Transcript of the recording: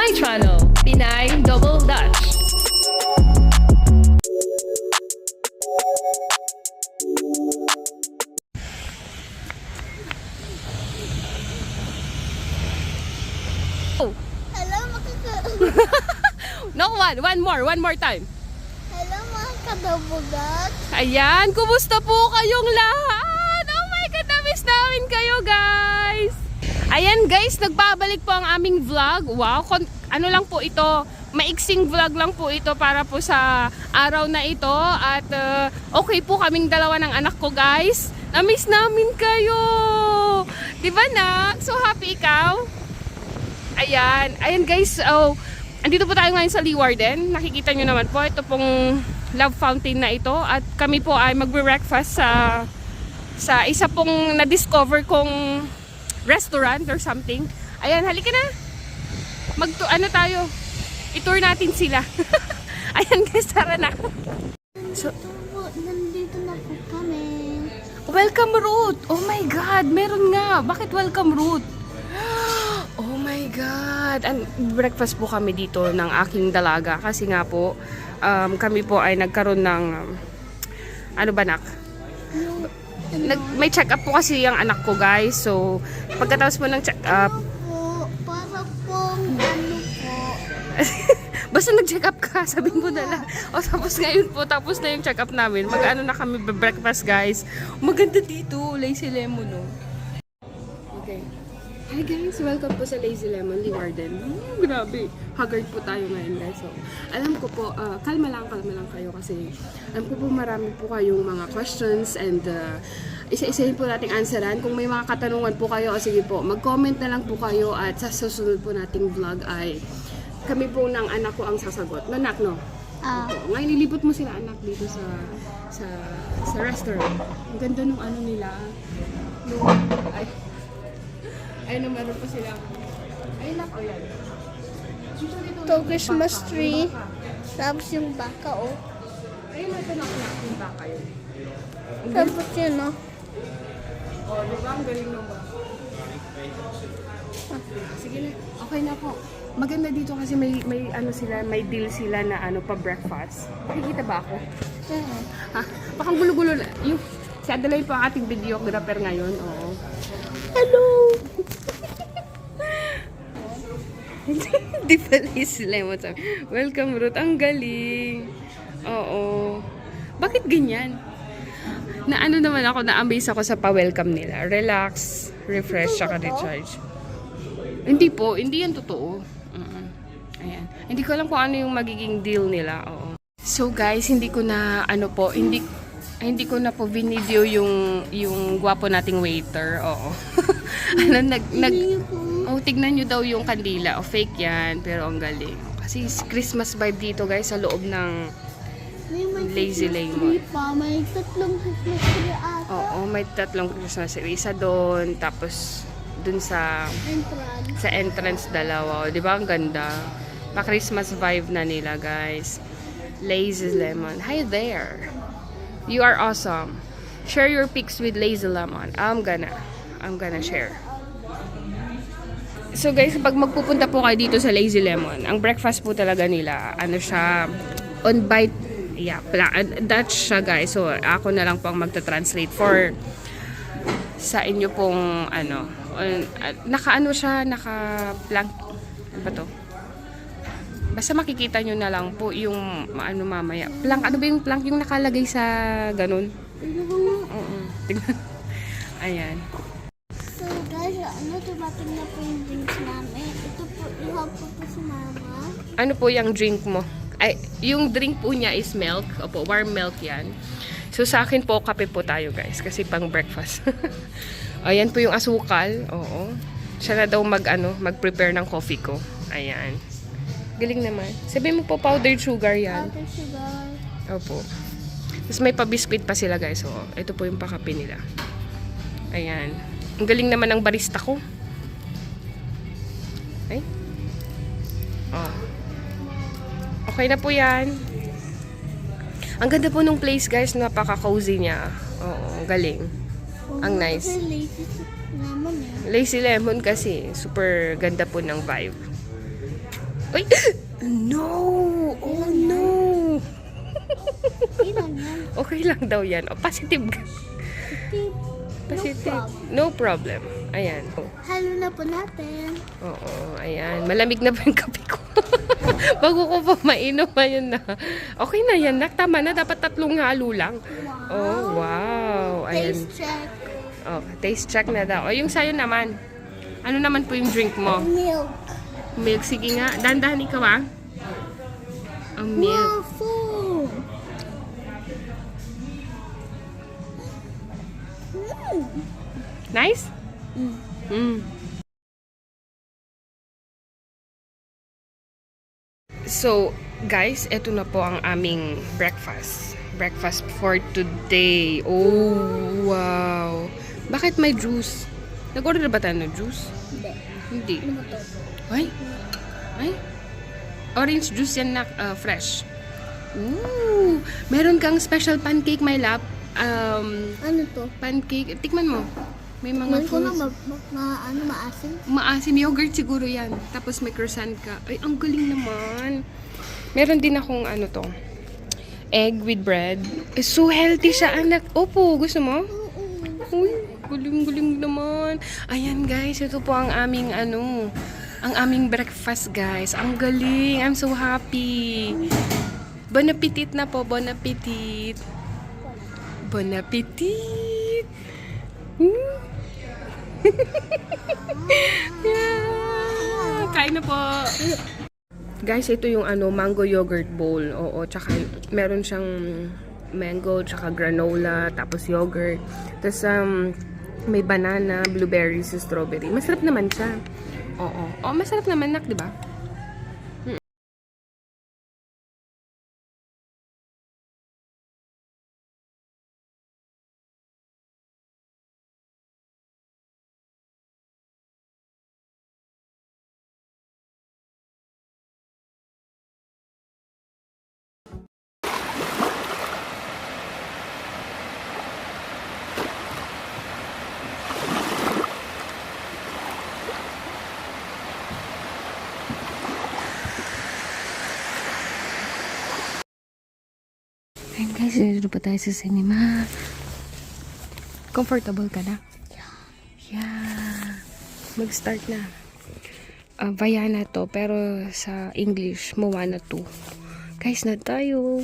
my channel, Pinay Double Dutch. Oh. Hello, No, one more time. Hello, mga kadabugat. Ayan, kumusta po kayong lahat? Oh my God, na-miss namin kayo, guys. Ayan, guys, nagbabalik po ang aming vlog. Wow, ano lang po ito, maiksing vlog lang po ito para po sa araw na ito. At okay po kaming dalawa ng anak ko, guys. Na-miss namin kayo. Diba, nak? So happy ikaw? Ayan guys, andito po tayo ngayon sa Leeuwarden. Nakikita nyo naman po, ito pong love fountain na ito. At kami po ay magbe-breakfast sa isa pong na-discover kong restaurant or something. Ayan, halika na. Ano tayo? I-tour natin sila. Ayan guys, tara na. So, Nandito na po kami. welcome route! Oh my God, meron nga. Bakit welcome route? Oh my God! Breakfast po kami dito ng aking dalaga kasi nga po kami po ay nagkaroon ng ano ba nak? May check up po kasi yung anak ko, guys. So pagkatapos po ng check up Para pong ano po. basta nag-check up ka, sabihin mo na lang. O tapos ngayon po, tapos na yung check up namin. Mag-ano na kami breakfast, guys. Maganda dito, Lazy Lemon, no? Okay. Hi guys, welcome po sa Lazy Lemon, Leeuwarden. Grabe, haggard po tayo ngayon, guys. So, alam ko po, kalma lang kayo kasi alam ko po marami po kayong mga questions and isa-isahin po nating answeran. Kung may mga katanungan po kayo, o sige po, mag-comment na lang po kayo at sa susunod po nating vlog ay kami po ng anak ko ang sasagot. Nanak, no? Opo. Ngayon, nilipot mo sila anak dito sa restaurant. Ang ganda nung ano nila. Ay, meron pa sila. Ay, nak, o yan. Ito, Christmas tree. Tapos yung baka, oh. Ay, ito nak yung baka yun. Tapos yun, oh. O, diba? Ang galing nung baka. Sige na. Okay na po. Maganda dito kasi may ano sila, may deal sila na ano pa breakfast. Nakikita ba ako? Yeah. Ha? Baka gulo-gulo na. Yung, si Adelaide po ang ating videographer ngayon. Oo. Hello! Di pala sila mo sabi. Welcome, Ruth. Ang galing. Oo. Bakit ganyan? Na ano naman ako, na-amaze ako sa pa-welcome nila. Relax, refresh, saka recharge. Hindi po, hindi yan totoo. Ayan. Hindi ko alam kung ano yung magiging deal nila. Oo. So guys, hindi ko na ano po, hindi ko na po video yung gwapo nating waiter. Oo. Tignan nyo daw yung kandila. Fake yan, pero ang galing. Kasi Christmas vibe dito, guys, sa loob ng Lazy Lemon. May tatlong Christmas tree ata. Oo, may tatlong Christmas tree. Isa doon, tapos dun sa entrance dalawa. Di ba ang ganda? Pa-Christmas vibe na nila, guys. Lazy Lemon. Hi there. You are awesome. Share your pics with Lazy Lemon. I'm gonna share. So guys, pag magpupunta po kayo dito sa Lazy Lemon, ang breakfast po talaga nila, ano siya, on bite, yeah, Dutch siya, guys. So ako na lang po ang magta-translate for sa inyo pong ano, naka-ano siya, naka-plank, ano ba to? Basta makikita nyo na lang po yung ano mamaya. Plank, ano ba yung plank? Yung nakalagay sa ganun. Oo. Tingnan. Ayan. So guys, dumating na po yung drinks namin. Ito po, ihawag po si mama. Ano po yung drink mo? Ay, yung drink po niya is milk. Opo, warm milk yan. So sa akin po, kape po tayo, guys. Kasi pang breakfast. Ayan po yung asukal. Oo. Siya na daw mag-prepare ng coffee ko. Ayan. Galing naman. Sabihin mo po, powdered sugar yan. Powdered sugar. Opo. Tapos may pa-biscuit pa sila, guys. So, ito po yung pakape nila. Ayan. Ang galing naman ng barista ko. Ay. Oh. Okay na po yan. Ang ganda po nung place, guys. Napaka-cozy niya. Oo, galing. Ang nice. Lazy Lemon eh. Lazy Lemon kasi. Super ganda po ng vibe. Uy! No! Oh no! Ilan yan? Okay lang daw yan. O, positive ka. Positive. No problem. Ayan. Halo na po natin. Oo, ayan. Malamig na po yung kape ko. Bago ko pa mainom, ayun na. Okay na yan, nak. Tama na. Dapat 3 halo lang. Oh, wow. Ayan. Taste check. Oh, taste check na daw. O, yung sa'yo naman. Ano naman po yung drink mo? Milk. Milk. Sige nga. Dahan-dahan ikaw, ah. Oh, milk. Wow, full. Nice? Mm. So, guys, eto na po ang aming breakfast. Breakfast for today. Oh, wow. Bakit may juice? Nag-order na ba tayo ng juice? Hindi. Hindi. Ano mo to? Ay? Ay? Orange juice yan na fresh. Ooh. Meron kang special pancake, my love. Ano to? Pancake. Tikman mo. May mga Ngayon ko na fruits. maasim. Maasim yogurt siguro yan. Tapos may croissant ka. Ay, ang galing naman. Meron din akong ano to. Egg with bread. Eh, so healthy siya, anak. Opo, gusto mo? Uy, galing-galing naman. Ayan guys, ito po ang aming ano, ang aming breakfast guys. Ang galing. I'm so happy. Bon appetit na po. Bon appetit. Bon appetit. Yeah. Kain na po. Guys, ito yung ano, mango yogurt bowl. Oo, tsaka meron siyang mango, tsaka granola, tapos yogurt. Tapos may banana, blueberries, strawberry. Masarap naman siya. Oo. Oh, masarap naman, nak, di ba? Ayun guys, dito pa tayo sa cinema. Comfortable ka na? Yeah. Mag-start na. Vaiana to, pero sa English, Moana 2. Guys, na tayo.